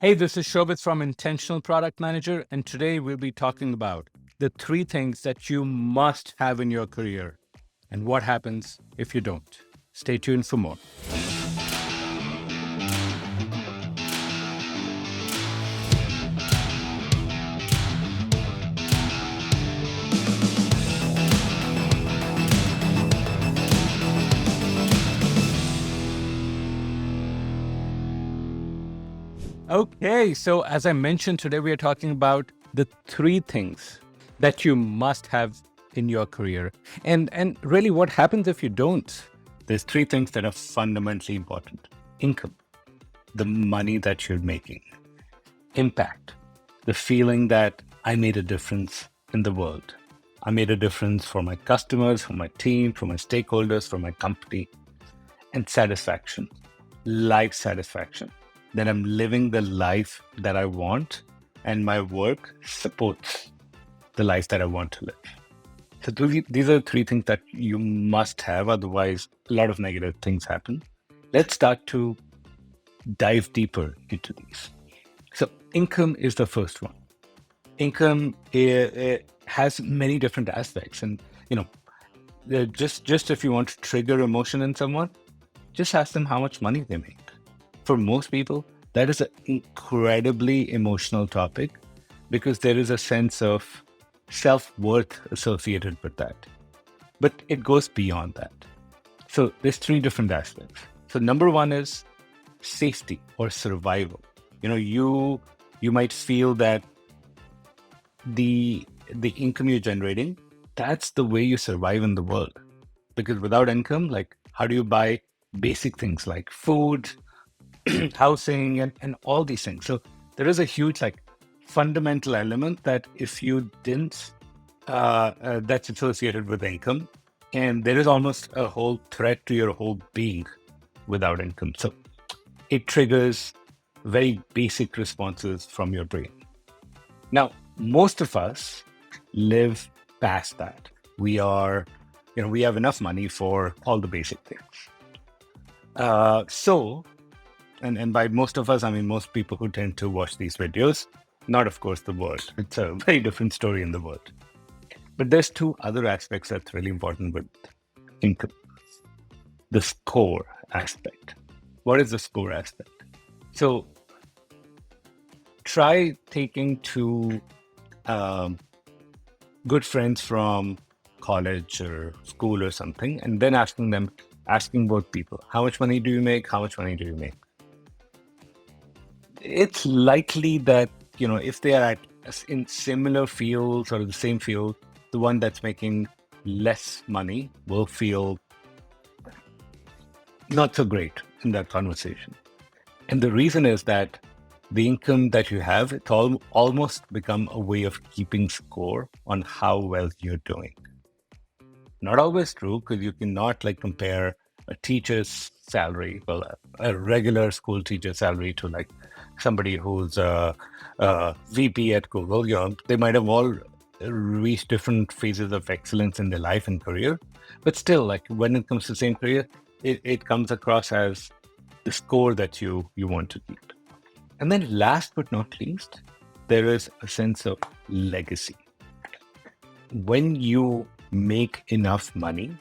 Hey, this is Shobit from Intentional Product Manager, and today we'll be talking about the three things that you must have in your career and what happens if you don't. Stay tuned for more. Okay, so as I mentioned, today we are talking about the three things that you must have in your career. And really what happens if you don't? There's three things that are fundamentally important. Income, the money that you're making. Impact, the feeling that I made a difference in the world. I made a difference for my customers, for my team, for my stakeholders, for my company. And satisfaction, life satisfaction, that I'm living the life that I want and my work supports the life that I want to live. So these are three things that you must have, otherwise a lot of negative things happen. Let's start to dive deeper into these. So income is the first one. Income has many different aspects, and just if you want to trigger emotion in someone, just ask them how much money they make. For most people, that is an incredibly emotional topic because there is a sense of self-worth associated with that. But it goes beyond that. So there's three different aspects. So number one is safety or survival. You might feel that the income you're generating, that's the way you survive in the world. Because without income, like how do you buy basic things like food, housing, and all these things? So there is a huge fundamental element that if you didn't, that's associated with income. And there is almost a whole threat to your whole being without income. So it triggers very basic responses from your brain. Now, most of us live past that. We have enough money for all the basic things. And by most of us, I mean most people who tend to watch these videos, not of course the world. It's a very different story in the world. But there's two other aspects that's really important with income. The score aspect. What is the score aspect? So try taking two good friends from college or school or something, and then asking both people, how much money do you make? How much money do you make? It's likely that, if they are in similar fields or the same field, the one that's making less money will feel not so great in that conversation. And the reason is that the income that you have, it's almost become a way of keeping score on how well you're doing. Not always true, because you cannot compare a teacher's salary, well, a regular school teacher salary to somebody who's a VP at Google. They might have all reached different phases of excellence in their life and career, but still, when it comes to the same career, it comes across as the score that you want to keep. And then last but not least, there is a sense of legacy. When you make enough money,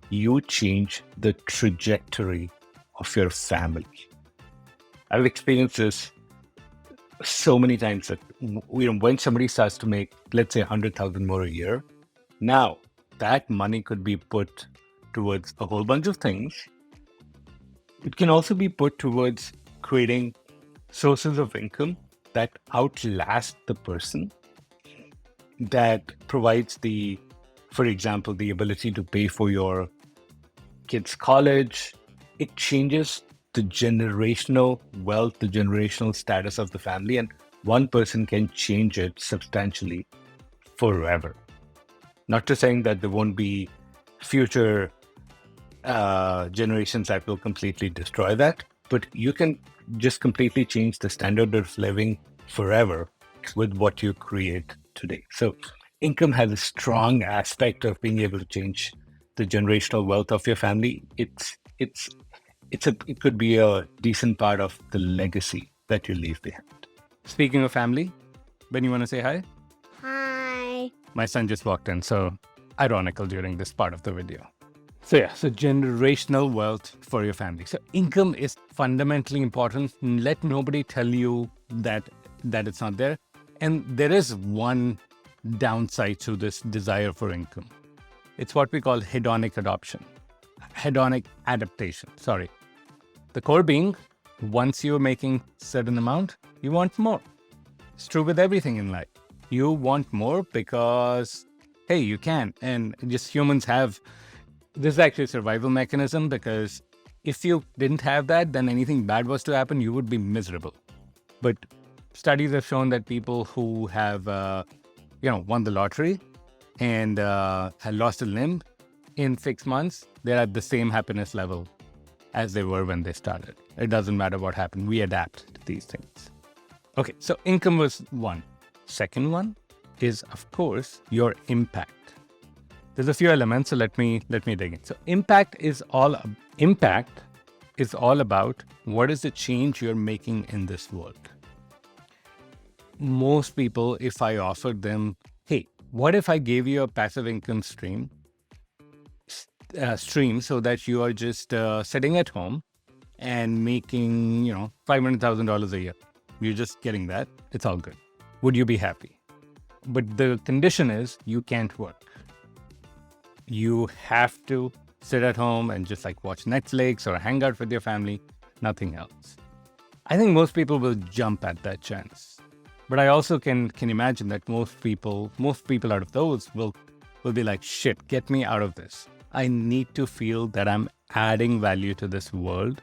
you change the trajectory of your family. I've experienced this so many times that when somebody starts to make, let's say, 100,000 more a year, now that money could be put towards a whole bunch of things. It can also be put towards creating sources of income that outlast the person, that provides for example, the ability to pay for your kids' college. It changes the generational wealth, the generational status of the family, and one person can change it substantially forever. Not to saying that there won't be future generations that will completely destroy that, but you can just completely change the standard of living forever with what you create today. So income has a strong aspect of being able to change the generational wealth of your family. It could be a decent part of the legacy that you leave behind. Speaking of family, Ben, you want to say hi? Hi. My son just walked in, so ironical during this part of the video. So generational wealth for your family. So income is fundamentally important. Let nobody tell you that it's not there. And there is one downside to this desire for income. It's what we call hedonic adaptation. Sorry. The core being, once you're making certain amount, you want more. It's true with everything in life. You want more because, hey, you can. And just humans have, this is actually a survival mechanism, because if you didn't have that, then anything bad was to happen, you would be miserable. But studies have shown that people who have, won the lottery and had lost a limb in 6 months, they're at the same happiness level as they were when they started. It doesn't matter what happened. We adapt to these things. Okay, so income was one. Second one is, of course, your impact. There's a few elements, so let me dig in. So impact is all about what is the change you're making in this world. Most people, if I offered them, hey, what if I gave you a passive income stream so that you are just sitting at home and making, $500,000 a year. You're just getting that. It's all good. Would you be happy? But the condition is you can't work. You have to sit at home and just watch Netflix or hang out with your family, nothing else. I think most people will jump at that chance. But I also can imagine that most people out of those will be like, shit, get me out of this. I need to feel that I'm adding value to this world.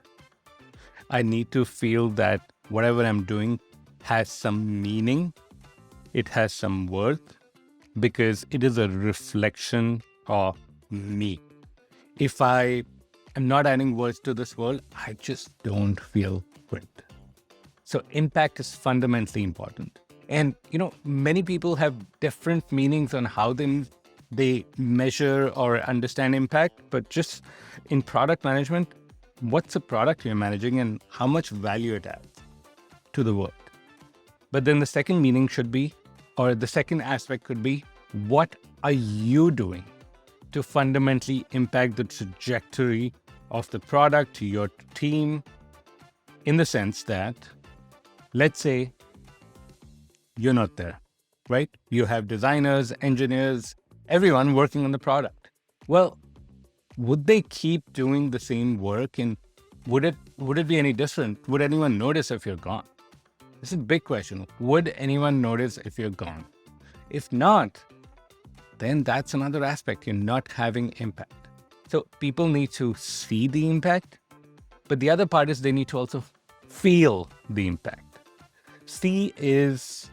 I need to feel that whatever I'm doing has some meaning. It has some worth, because it is a reflection of me. If I am not adding worth to this world, I just don't feel great. So impact is fundamentally important. And, many people have different meanings on how they measure or understand impact, but just in product management, what's the product you're managing and how much value it adds to the world? But then the second meaning should be, or the second aspect could be, what are you doing to fundamentally impact the trajectory of the product, your team, in the sense that, let's say, you're not there, right? You have designers, engineers, everyone working on the product. Well, would they keep doing the same work, and would it be any different? Would anyone notice if you're gone? This is a big question. Would anyone notice if you're gone? If not, then that's another aspect. You're not having impact. So people need to see the impact, but the other part is they need to also feel the impact. See is,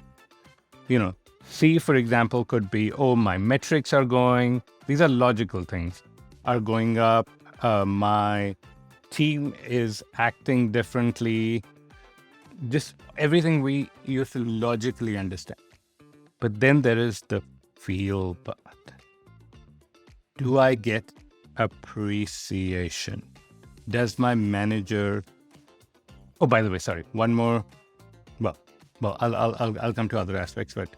see, for example, could be, oh, my metrics are going, these are logical things, are going up. My team is acting differently. Just everything we used to logically understand. But then there is the feel part. Do I get appreciation? Does my manager... Oh, by the way, sorry, one more. Well, I'll come to other aspects, but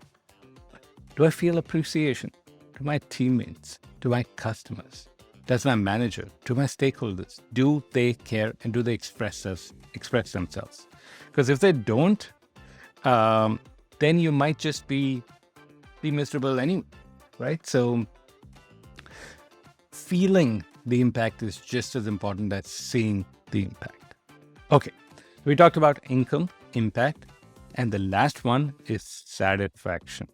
do I feel appreciation? To my teammates, to my customers? Does my manager, to my stakeholders, do they care and do they express themselves? Because if they don't, then you might just be miserable anyway, right? So feeling the impact is just as important as seeing the impact. Okay, we talked about income, impact, and the last one is satisfaction.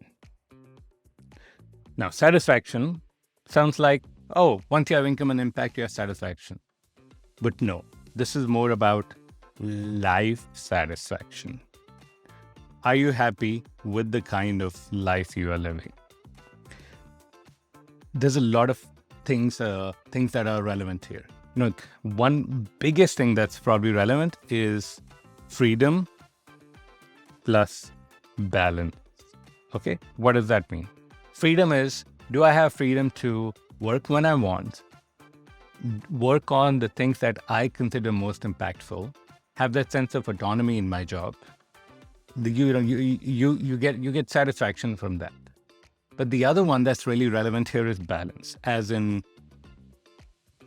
Now, satisfaction sounds like, oh, once you have income and impact, you have satisfaction. But no, this is more about life satisfaction. Are you happy with the kind of life you are living? There's a lot of things that are relevant here. One biggest thing that's probably relevant is freedom plus balance. Okay, what does that mean? Freedom is, do I have freedom to work when I want, work on the things that I consider most impactful, have that sense of autonomy in my job, you get satisfaction from that. But the other one that's really relevant here is balance, as in,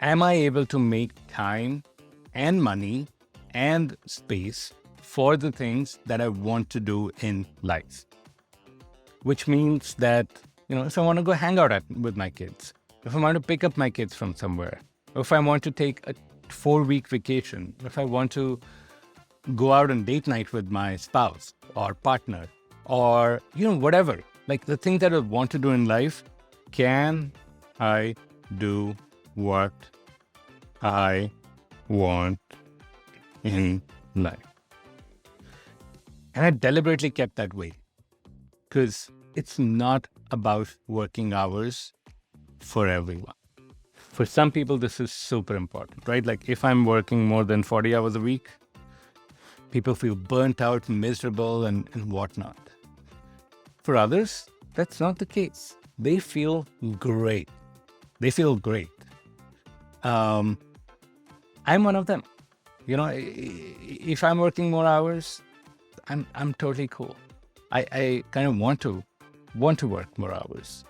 am I able to make time and money and space for the things that I want to do in life? Which means that, if I want to go hang out with my kids, if I want to pick up my kids from somewhere, if I want to take a 4-week vacation, if I want to go out on date night with my spouse or partner, or, whatever, like the things that I want to do in life, can I do what I want in life? And I deliberately kept that way, because it's not about working hours for everyone. For some people, this is super important, right? Like if I'm working more than 40 hours a week, people feel burnt out, miserable, and whatnot. For others, that's not the case. They feel great. I'm one of them. If I'm working more hours, I'm totally cool. I kind of want to work more hours.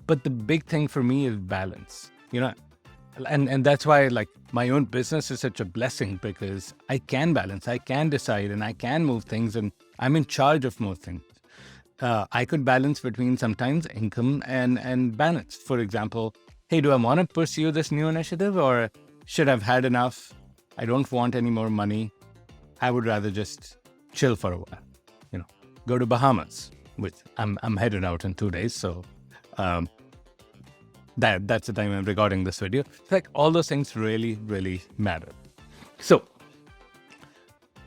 But the big thing for me is balance, and that's why like my own business is such a blessing, because I can balance, I can decide, and I can move things, and I'm in charge of most things. I could balance between sometimes income and balance. For example, hey, do I want to pursue this new initiative, or should I've had enough? I don't want any more money. I would rather just chill for a while, go to Bahamas, which I'm headed out in 2 days. So that's the time I'm recording this video. It's like all those things really, really matter. So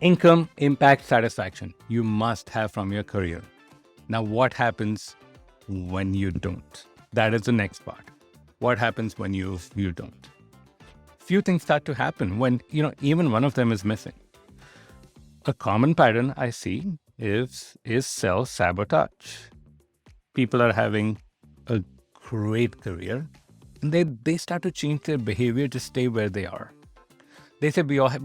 income, impact, satisfaction, you must have from your career. Now, what happens when you don't? That is the next part. What happens when you don't? Few things start to happen when, even one of them is missing. A common pattern I see is self-sabotage. People are having a great career, and they start to change their behavior to stay where they are. They say we all have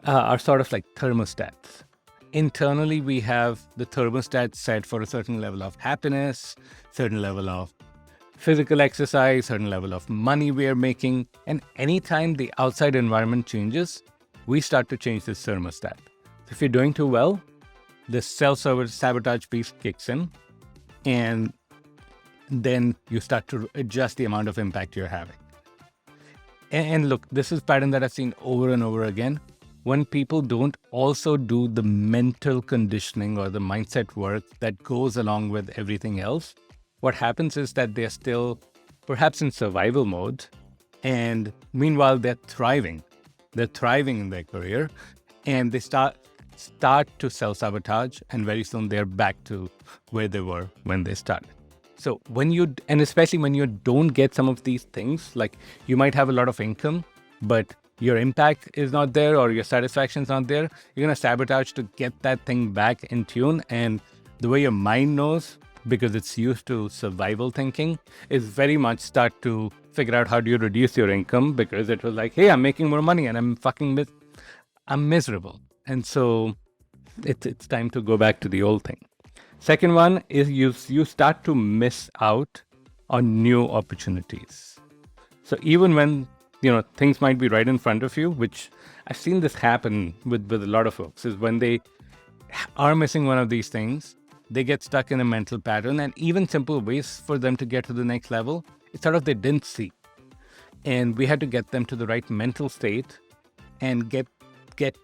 our sort of like thermostats. Internally, we have the thermostat set for a certain level of happiness, certain level of physical exercise, certain level of money we are making. And anytime the outside environment changes, we start to change this thermostat. If you're doing too well, the self-sabotage piece kicks in, and then you start to adjust the amount of impact you're having. And look, this is a pattern that I've seen over and over again. When people don't also do the mental conditioning or the mindset work that goes along with everything else, what happens is that they're still perhaps in survival mode, and meanwhile they're thriving. They're thriving in their career, and they start to self-sabotage, and very soon they're back to where they were when they started. So and especially when you don't get some of these things, like you might have a lot of income, but your impact is not there or your satisfaction is not there, you're going to sabotage to get that thing back in tune. And the way your mind knows, because it's used to survival thinking, is very much start to figure out how do you reduce your income, because it was like, hey, I'm making more money and I'm miserable. And so it's time to go back to the old thing. Second one is you start to miss out on new opportunities. So even when things might be right in front of you, which I've seen this happen with a lot of folks, is when they are missing one of these things, they get stuck in a mental pattern, and even simple ways for them to get to the next level, it's sort of they didn't see. And we had to get them to the right mental state and get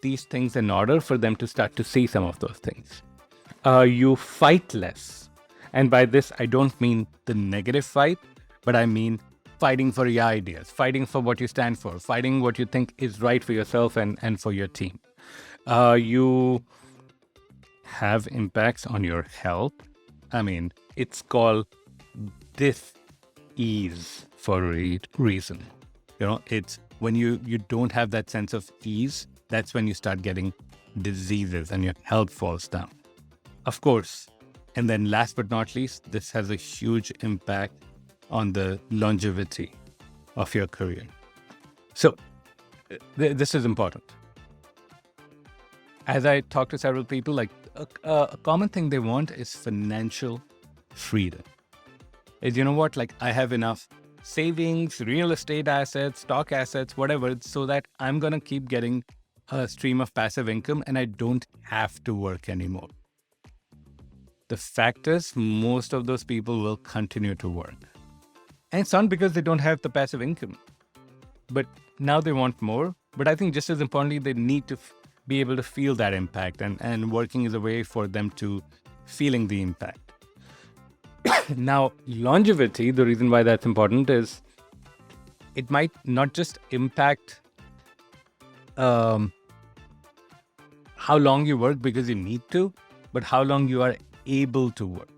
these things in order for them to start to see some of those things. You fight less. And by this, I don't mean the negative fight, but I mean fighting for your ideas, fighting for what you stand for, fighting what you think is right for yourself and for your team. You have impacts on your health. I mean, it's called dis-ease for a reason. It's when you don't have that sense of ease, that's when you start getting diseases and your health falls down. Of course, and then last but not least, this has a huge impact on the longevity of your career. So this is important. As I talk to several people, like a common thing they want is financial freedom. Is, you know what, like I have enough savings, real estate assets, stock assets, whatever, so that I'm going to keep getting a stream of passive income and I don't have to work anymore. The fact is, most of those people will continue to work. And it's not because they don't have the passive income, but now they want more. But I think just as importantly, they need to be able to feel that impact, and working is a way for them to feeling the impact. Now, longevity, the reason why that's important is it might not just impact how long you work because you need to, but how long you are able to work.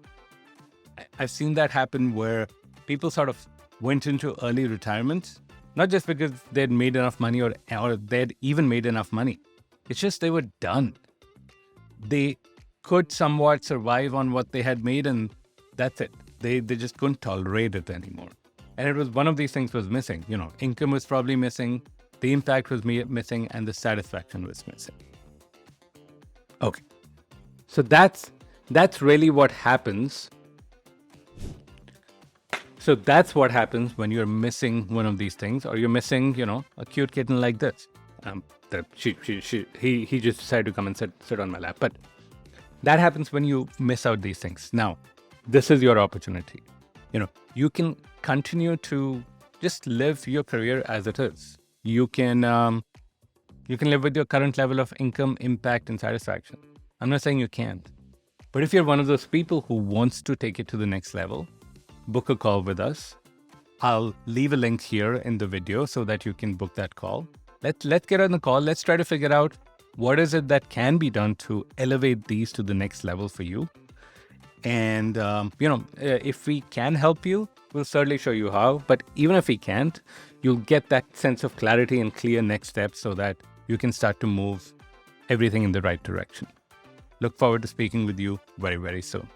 I've seen that happen where people sort of went into early retirement, not just because they'd made enough money or they'd even made enough money. It's just they were done. They could somewhat survive on what they had made, and that's it. They just couldn't tolerate it anymore. And it was one of these things was missing. You know, income was probably missing, the impact was missing, and the satisfaction was missing. Okay. So that's really what happens. So that's what happens when you're missing one of these things, or you're missing, you know, a cute kitten like this. He just decided to come and sit on my lap. But that happens when you miss out these things. Now, this is your opportunity. You know, you can continue to just live your career as it is. You can live with your current level of income, impact, and satisfaction. I'm not saying you can't. But if you're one of those people who wants to take it to the next level, book a call with us. I'll leave a link here in the video so that you can book that call. Let's get on the call. Let's try to figure out what is it that can be done to elevate these to the next level for you. And, if we can help you, we'll certainly show you how. But even if we can't, you'll get that sense of clarity and clear next steps so that you can start to move everything in the right direction. Look forward to speaking with you very, very soon.